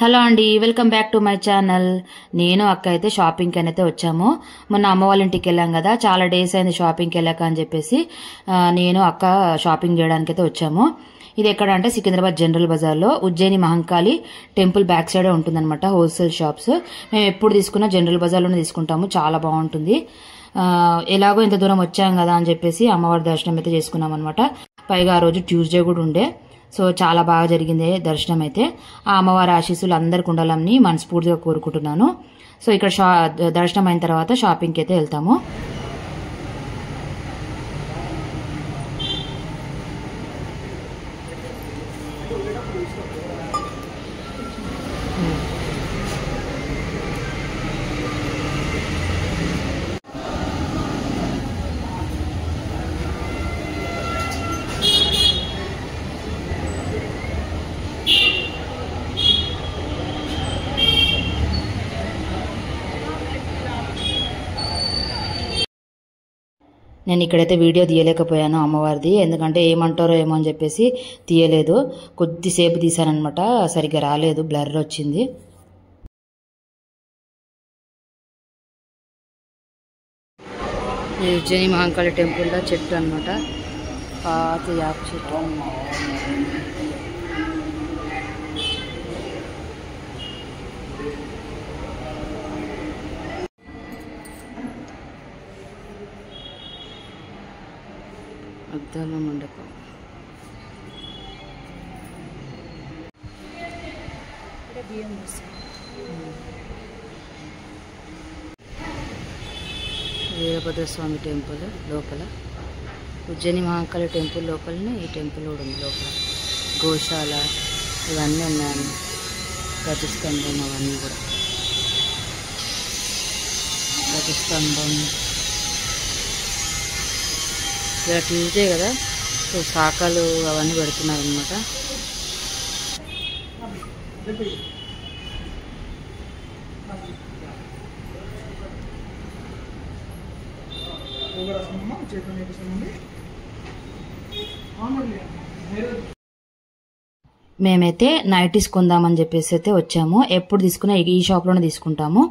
Hello అండి, welcome back to my channel. నేను అక్క అయితే షాపింగ్కి అయితే వచ్చాము. మొన్న అమ్మ వాళ్ళ ఇంటికి వెళ్ళాం కదా, చాలా డేస్ అయింది షాపింగ్కి వెళ్ళాక అని చెప్పేసి నేను అక్క షాపింగ్ చేయడానికి అయితే వచ్చాము. ఇది ఎక్కడ అంటే సికింద్రాబాద్ జనరల్ బజార్లో ఉజ్జయిని మహంకాళి టెంపుల్ బ్యాక్ సైడే ఉంటుందన్నమాట హోల్సేల్ షాప్స్. మేము ఎప్పుడు తీసుకున్నా జనరల్ బజార్లోనే తీసుకుంటాము, చాలా బాగుంటుంది. ఎలాగో ఇంత దూరం వచ్చాం కదా అని చెప్పేసి అమ్మవారి దర్శనం అయితే చేసుకున్నాం అనమాట. పైగా ఆ రోజు ట్యూస్డే కూడా ఉండే, సో చాలా బాగా జరిగింది దర్శనం అయితే. ఆ అమ్మవారి ఆశీస్సులు అందరికి ఉండాలని మనస్ఫూర్తిగా కోరుకుంటున్నాను. సో ఇక్కడ దర్శనం అయిన తర్వాత షాపింగ్కి అయితే వెళ్తాము. నేను ఇక్కడైతే వీడియో తీయలేకపోయాను అమ్మవారిది, ఎందుకంటే ఏమంటారో ఏమో అని చెప్పేసి తీయలేదు. కొద్దిసేపు తీసానమాట, సరిగ్గా రాలేదు, బ్లర్ వచ్చింది. ఉజ్జయిని మహంకాళి టెంపుల్లో చెట్టు అనమాట, పాత యాప చెట్టు. అద్దాల మండపం. వీరభద్రస్వామి టెంపుల్ లోపల, ఉజ్జయిని మహంకాళి టెంపుల్ లోపలనే ఈ టెంపుల్ కూడా ఉంది. లోపల గోశాల ఇవన్నీ ఉన్నాయి, గజస్తంభం అవన్నీ కూడా. గజస్తంభం ఇలా ట్యూస్డే కదా, సో శాఖలు అవన్నీ పెడుతున్నారు అనమాట. మేమైతే నైటీస్ కొందామని చెప్పేసి అయితే వచ్చాము. ఎప్పుడు తీసుకున్నా ఈ షాప్లోనే తీసుకుంటాము.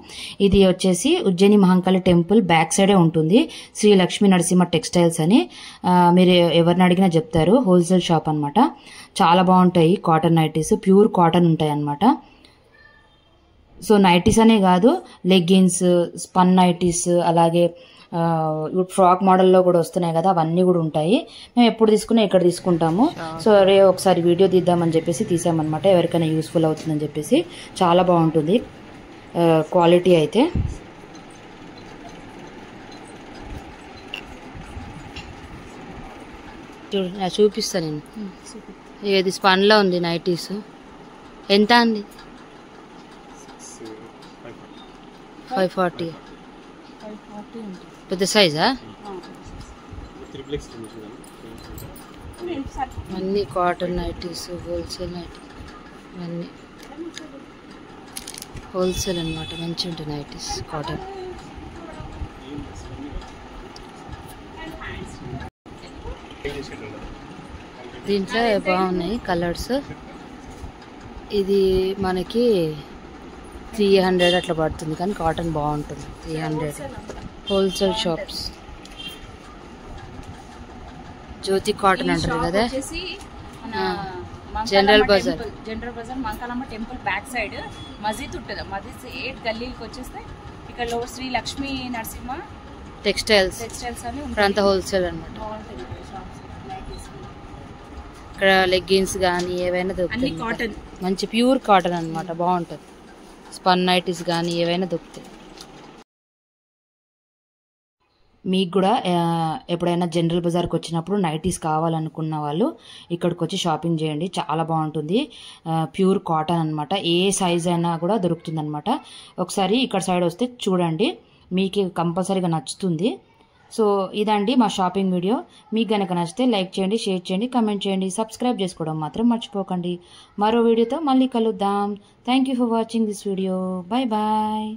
ఇది వచ్చేసి ఉజ్జయిని మహంకాళి టెంపుల్ బ్యాక్ సైడే ఉంటుంది, శ్రీ లక్ష్మీ నరసింహ టెక్స్టైల్స్ అని. మీరు ఎవరిని అడిగినా చెప్తారు, హోల్సేల్ షాప్ అనమాట. చాలా బాగుంటాయి కాటన్ నైటీస్, ప్యూర్ కాటన్ ఉంటాయి అనమాట. సో నైటీస్ అనే కాదు, లెగ్గిన్స్, స్పన్ నైటీస్, అలాగే ఫ్రాక్ మోడల్లో కూడా వస్తున్నాయి కదా, అవన్నీ కూడా ఉంటాయి. మేము ఎప్పుడు తీసుకున్నా ఇక్కడ తీసుకుంటాము. సో అరే ఒకసారి వీడియో తీద్దామని చెప్పేసి తీసామన్నమాట, ఎవరికైనా యూస్ఫుల్ అవుతుందని చెప్పేసి. చాలా బాగుంటుంది క్వాలిటీ అయితే. చూపిస్తాను నేను. ఏది స్పన్లో ఉంది నైటీస్, ఎంత అండి? 540. పెద్ద సైజా? అన్నీ కాటన్ నైటీస్, హోల్సేల్ నైటీస్, అన్నీ హోల్సేల్ అనమాట. మంచిగా ఉంటాయి నైటీస్ కాటన్. దీంట్లో బాగున్నాయి కలర్స్. ఇది మనకి 300 అట్లా పడుతుంది, కానీ కాటన్ బాగుంటుంది. 300 హోల్సేల్ షాప్స్. జ్యోతి కాటన్ అంటారు కదా, General Bazaar Mahankalamma temple back side మస్జిద్ ఉంటుంది. మస్జిద్ 8 గల్లీకి వచ్చేస్తే ఇక్కడ శ్రీ లక్ష్మీ నరసింహ టెక్స్టైల్స్ అని ప్రాంత హోల్సేల్ అనమాట. ఇక్కడ లెగ్గిన్స్ కానీ ఏవైనా దొరుకుతాయి, మంచి ప్యూర్ కాటన్ అనమాట, బాగుంటుంది. స్పన్ నైటీస్ కానీ ఏవైనా దొరుకుతాయి. మీకు కూడా ఎప్పుడైనా జనరల్ బజార్కి వచ్చినప్పుడు నైటీస్ కావాలనుకున్న వాళ్ళు ఇక్కడికి వచ్చి షాపింగ్ చేయండి, చాలా బాగుంటుంది. ప్యూర్ కాటన్ అనమాట, ఏ సైజ్ అయినా కూడా దొరుకుతుంది అనమాట. ఒకసారి ఇక్కడ సైడ్ వస్తే చూడండి, మీకు కంపల్సరీగా నచ్చుతుంది. సో ఇదండి మా షాపింగ్ వీడియో. మీకు కనుక నచ్చితే లైక్ చేయండి, షేర్ చేయండి, కమెంట్ చేయండి, సబ్స్క్రైబ్ చేసుకోవడం మాత్రం మర్చిపోకండి. మరో వీడియోతో మళ్ళీ కలుద్దాం. Thank you for watching this video. Bye bye.